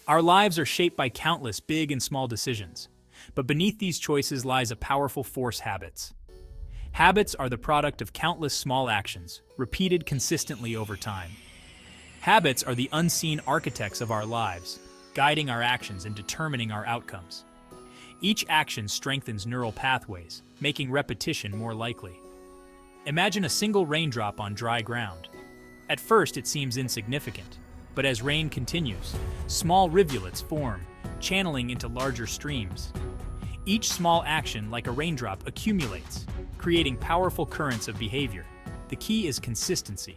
Our lives are shaped by countless big and small decisions, but beneath these choices lies a powerful force: habits. Habits are the product of countless small actions, repeated consistently over time. Habits are the unseen architects of our lives, guiding our actions and determining our outcomes. Each action strengthens neural pathways, making repetition more likely. Imagine a single raindrop on dry ground. At first, it seems insignificant, but as rain continues, small rivulets form, channeling into larger streams. Each small action, like a raindrop, accumulates, creating powerful currents of behavior. The key is consistency.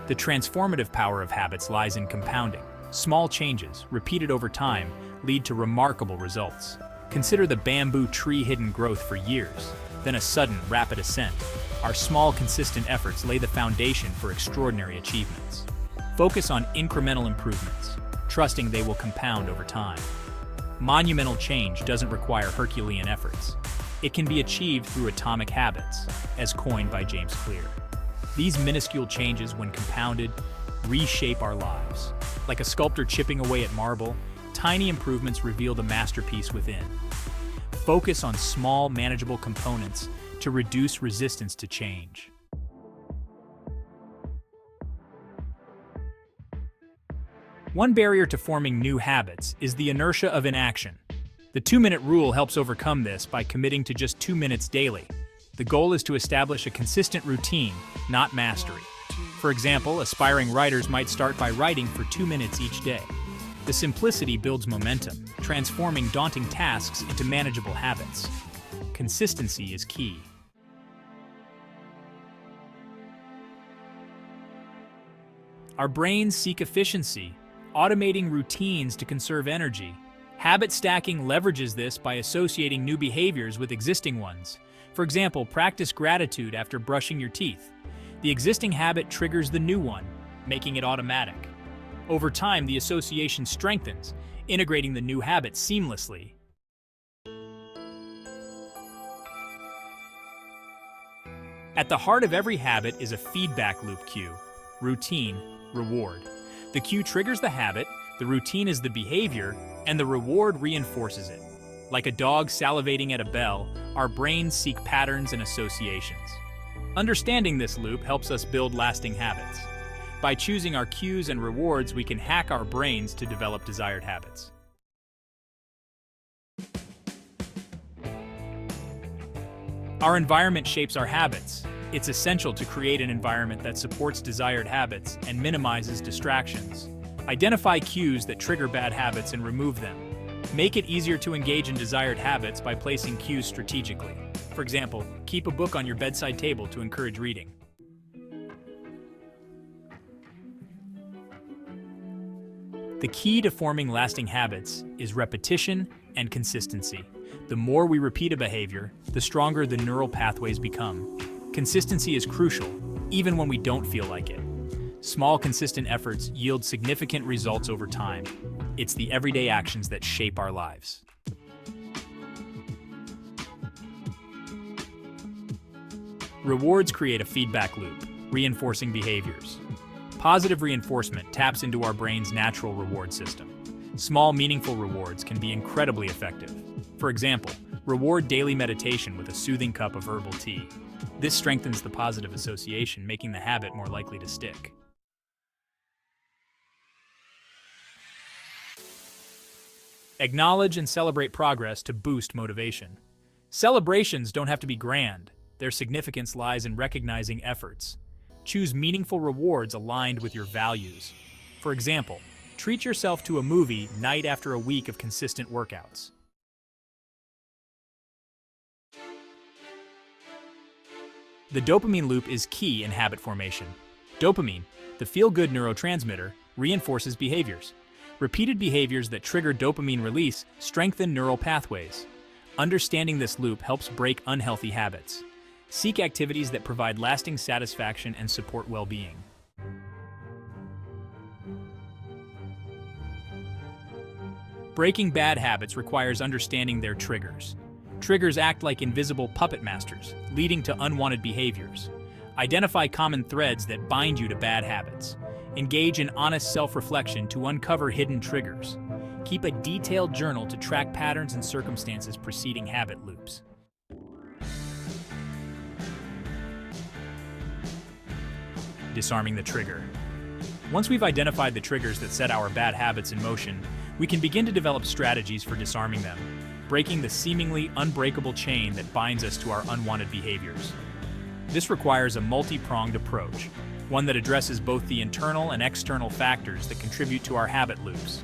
The transformative power of habits lies in compounding. Small changes, repeated over time, lead to remarkable results. Consider the bamboo tree hidden growth for years, then a sudden, rapid ascent. Our small, consistent efforts lay the foundation for extraordinary achievements. Focus on incremental improvements, trusting they will compound over time. Monumental change doesn't require Herculean efforts. It can be achieved through atomic habits, as coined by James Clear. These minuscule changes, when compounded, reshape our lives. Like a sculptor chipping away at marble, tiny improvements reveal the masterpiece within. Focus on small, manageable components to reduce resistance to change. One barrier to forming new habits is the inertia of inaction. The 2-minute rule helps overcome this by committing to just 2 minutes daily. The goal is to establish a consistent routine, not mastery. For example, aspiring writers might start by writing for 2 minutes each day. The simplicity builds momentum, transforming daunting tasks into manageable habits. Consistency is key. Our brains seek efficiency, automating routines to conserve energy. Habit stacking leverages this by associating new behaviors with existing ones. For example, practice gratitude after brushing your teeth. The existing habit triggers the new one, making it automatic. Over time, the association strengthens, integrating the new habit seamlessly. At the heart of every habit is a feedback loop cue: routine, reward. The cue triggers the habit, the routine is the behavior, and the reward reinforces it. Like a dog salivating at a bell, our brains seek patterns and associations. Understanding this loop helps us build lasting habits. By choosing our cues and rewards, we can hack our brains to develop desired habits. Our environment shapes our habits. It's essential to create an environment that supports desired habits and minimizes distractions. Identify cues that trigger bad habits and remove them. Make it easier to engage in desired habits by placing cues strategically. For example, keep a book on your bedside table to encourage reading. The key to forming lasting habits is repetition and consistency. The more we repeat a behavior, the stronger the neural pathways become. Consistency is crucial, even when we don't feel like it. Small, consistent efforts yield significant results over time. It's the everyday actions that shape our lives. Rewards create a feedback loop, reinforcing behaviors. Positive reinforcement taps into our brain's natural reward system. Small, meaningful rewards can be incredibly effective. For example, reward daily meditation with a soothing cup of herbal tea. This strengthens the positive association, making the habit more likely to stick. Acknowledge and celebrate progress to boost motivation. Celebrations don't have to be grand. Their significance lies in recognizing efforts. Choose meaningful rewards aligned with your values. For example, treat yourself to a movie night after a week of consistent workouts. The dopamine loop is key in habit formation. Dopamine, the feel-good neurotransmitter, reinforces behaviors. Repeated behaviors that trigger dopamine release strengthen neural pathways. Understanding this loop helps break unhealthy habits. Seek activities that provide lasting satisfaction and support well-being. Breaking bad habits requires understanding their triggers. Triggers act like invisible puppet masters, leading to unwanted behaviors. Identify common threads that bind you to bad habits. Engage in honest self-reflection to uncover hidden triggers. Keep a detailed journal to track patterns and circumstances preceding habit loops. Disarming the trigger. Once we've identified the triggers that set our bad habits in motion, we can begin to develop strategies for disarming them, breaking the seemingly unbreakable chain that binds us to our unwanted behaviors. This requires a multi-pronged approach, one that addresses both the internal and external factors that contribute to our habit loops.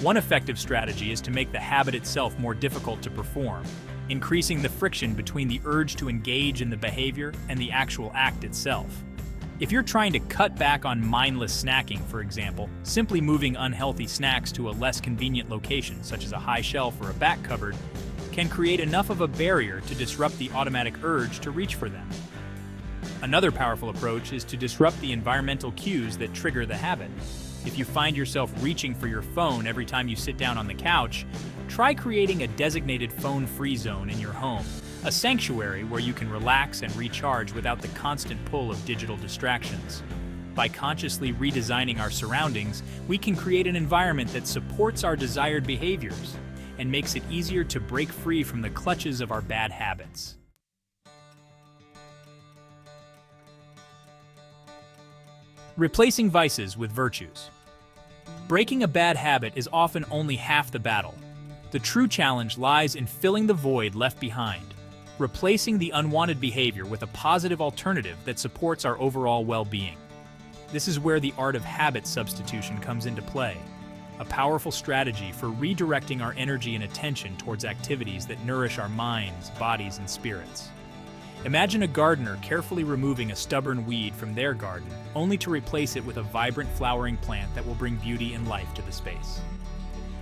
One effective strategy is to make the habit itself more difficult to perform, increasing the friction between the urge to engage in the behavior and the actual act itself. If you're trying to cut back on mindless snacking, for example, simply moving unhealthy snacks to a less convenient location, such as a high shelf or a back cupboard, can create enough of a barrier to disrupt the automatic urge to reach for them. Another powerful approach is to disrupt the environmental cues that trigger the habit. If you find yourself reaching for your phone every time you sit down on the couch, try creating a designated phone-free zone in your home, a sanctuary where you can relax and recharge without the constant pull of digital distractions. By consciously redesigning our surroundings, we can create an environment that supports our desired behaviors and makes it easier to break free from the clutches of our bad habits. Replacing vices with virtues. Breaking a bad habit is often only half the battle. The true challenge lies in filling the void left behind, replacing the unwanted behavior with a positive alternative that supports our overall well-being. This is where the art of habit substitution comes into play, a powerful strategy for redirecting our energy and attention towards activities that nourish our minds, bodies, and spirits. Imagine a gardener carefully removing a stubborn weed from their garden, only to replace it with a vibrant flowering plant that will bring beauty and life to the space.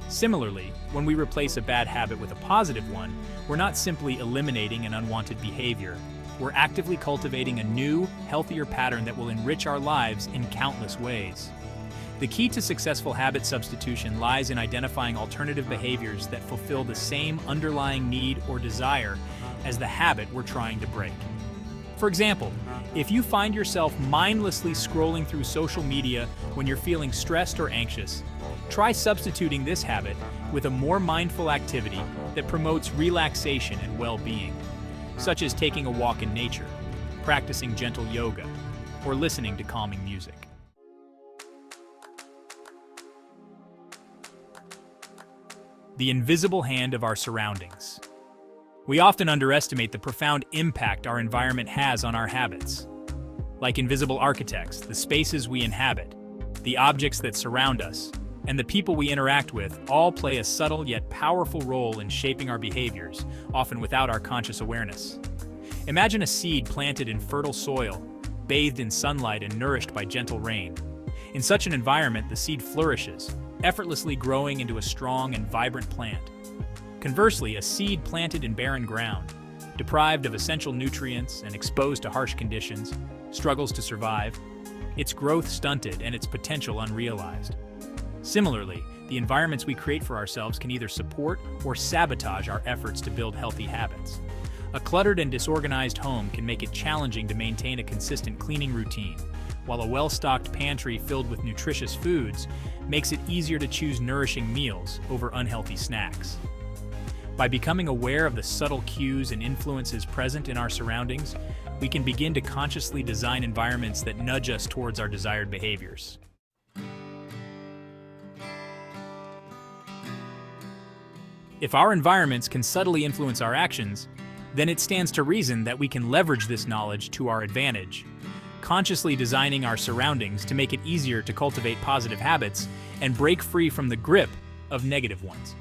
Similarly, when we replace a bad habit with a positive one, we're not simply eliminating an unwanted behavior. We're actively cultivating a new, healthier pattern that will enrich our lives in countless ways. The key to successful habit substitution lies in identifying alternative behaviors that fulfill the same underlying need or desire as the habit we're trying to break. For example, if you find yourself mindlessly scrolling through social media when you're feeling stressed or anxious, try substituting this habit with a more mindful activity that promotes relaxation and well-being, such as taking a walk in nature, practicing gentle yoga, or listening to calming music. The invisible hand of our surroundings. We often underestimate the profound impact our environment has on our habits. Like invisible architects, the spaces we inhabit, the objects that surround us, and the people we interact with all play a subtle yet powerful role in shaping our behaviors, often without our conscious awareness. Imagine a seed planted in fertile soil, bathed in sunlight and nourished by gentle rain. In such an environment, the seed flourishes, effortlessly growing into a strong and vibrant plant. Conversely, a seed planted in barren ground, deprived of essential nutrients and exposed to harsh conditions, struggles to survive, its growth stunted and its potential unrealized. Similarly, the environments we create for ourselves can either support or sabotage our efforts to build healthy habits. A cluttered and disorganized home can make it challenging to maintain a consistent cleaning routine, while a well-stocked pantry filled with nutritious foods makes it easier to choose nourishing meals over unhealthy snacks. By becoming aware of the subtle cues and influences present in our surroundings, we can begin to consciously design environments that nudge us towards our desired behaviors. If our environments can subtly influence our actions, then it stands to reason that we can leverage this knowledge to our advantage, consciously designing our surroundings to make it easier to cultivate positive habits and break free from the grip of negative ones.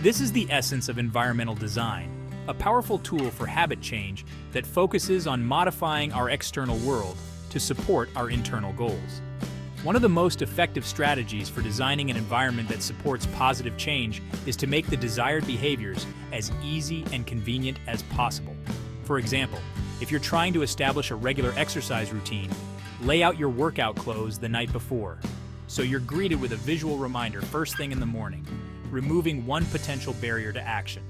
This is the essence of environmental design, a powerful tool for habit change that focuses on modifying our external world to support our internal goals. One of the most effective strategies for designing an environment that supports positive change is to make the desired behaviors as easy and convenient as possible. For example, if you're trying to establish a regular exercise routine, lay out your workout clothes the night before, so you're greeted with a visual reminder first thing in the morning, removing one potential barrier to action.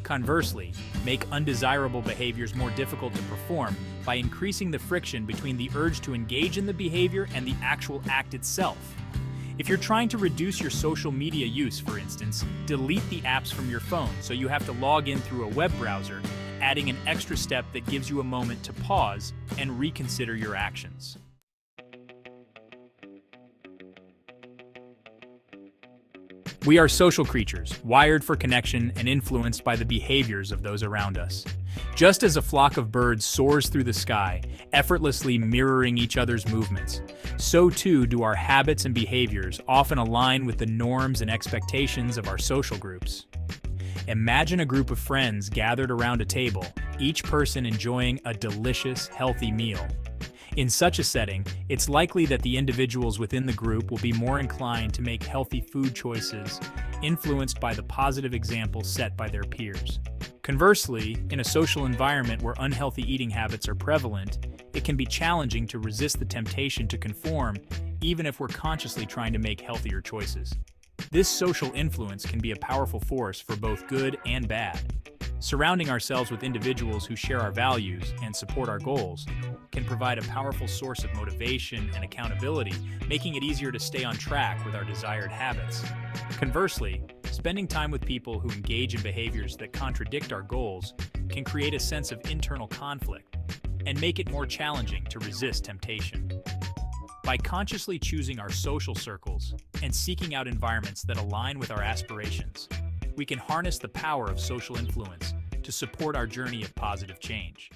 Conversely, make undesirable behaviors more difficult to perform by increasing the friction between the urge to engage in the behavior and the actual act itself. If you're trying to reduce your social media use, for instance, delete the apps from your phone so you have to log in through a web browser, adding an extra step that gives you a moment to pause and reconsider your actions. We are social creatures, wired for connection and influenced by the behaviors of those around us. Just as a flock of birds soars through the sky, effortlessly mirroring each other's movements, so too do our habits and behaviors often align with the norms and expectations of our social groups. Imagine a group of friends gathered around a table, each person enjoying a delicious, healthy meal. In such a setting, it's likely that the individuals within the group will be more inclined to make healthy food choices, influenced by the positive examples set by their peers. Conversely, in a social environment where unhealthy eating habits are prevalent, it can be challenging to resist the temptation to conform, even if we're consciously trying to make healthier choices. This social influence can be a powerful force for both good and bad. Surrounding ourselves with individuals who share our values and support our goals can provide a powerful source of motivation and accountability, making it easier to stay on track with our desired habits. Conversely, spending time with people who engage in behaviors that contradict our goals can create a sense of internal conflict and make it more challenging to resist temptation. By consciously choosing our social circles and seeking out environments that align with our aspirations, we can harness the power of social influence to support our journey of positive change.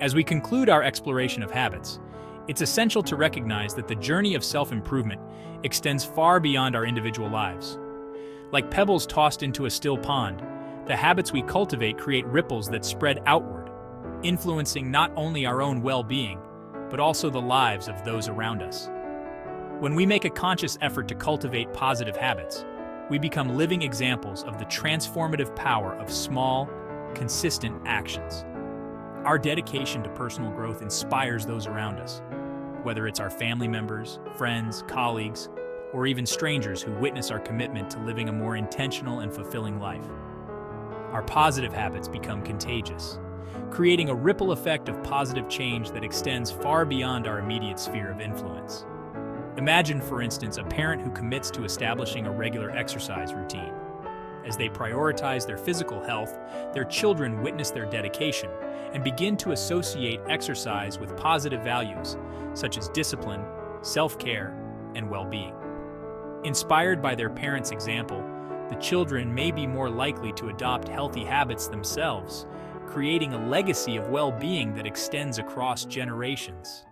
As we conclude our exploration of habits, it's essential to recognize that the journey of self-improvement extends far beyond our individual lives. Like pebbles tossed into a still pond, the habits we cultivate create ripples that spread outward, influencing not only our own well-being, but also the lives of those around us. When we make a conscious effort to cultivate positive habits, we become living examples of the transformative power of small, consistent actions. Our dedication to personal growth inspires those around us, whether it's our family members, friends, colleagues, or even strangers who witness our commitment to living a more intentional and fulfilling life. Our positive habits become contagious, creating a ripple effect of positive change that extends far beyond our immediate sphere of influence. Imagine, for instance, a parent who commits to establishing a regular exercise routine. As they prioritize their physical health, their children witness their dedication and begin to associate exercise with positive values, such as discipline, self-care, and well-being. Inspired by their parents' example, the children may be more likely to adopt healthy habits themselves, creating a legacy of well-being that extends across generations.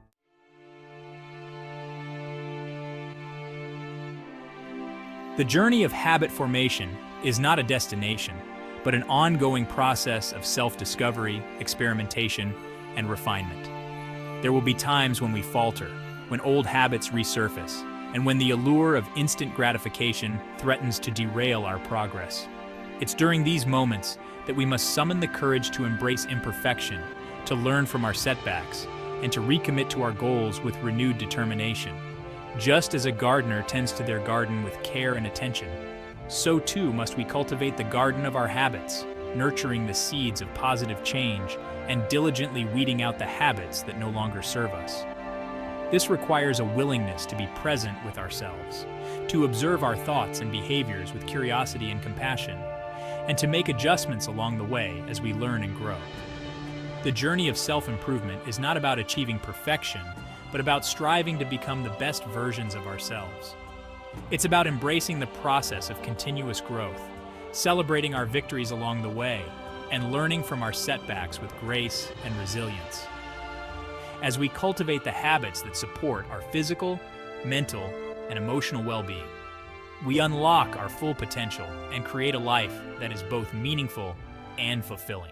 The journey of habit formation is not a destination, but an ongoing process of self-discovery, experimentation, and refinement. There will be times when we falter, when old habits resurface, and when the allure of instant gratification threatens to derail our progress. It's during these moments that we must summon the courage to embrace imperfection, to learn from our setbacks, and to recommit to our goals with renewed determination. Just as a gardener tends to their garden with care and attention, so too must we cultivate the garden of our habits, nurturing the seeds of positive change and diligently weeding out the habits that no longer serve us. This requires a willingness to be present with ourselves, to observe our thoughts and behaviors with curiosity and compassion, and to make adjustments along the way as we learn and grow. The journey of self-improvement is not about achieving perfection, but about striving to become the best versions of ourselves. It's about embracing the process of continuous growth, celebrating our victories along the way, and learning from our setbacks with grace and resilience. As we cultivate the habits that support our physical, mental, and emotional well-being, we unlock our full potential and create a life that is both meaningful and fulfilling.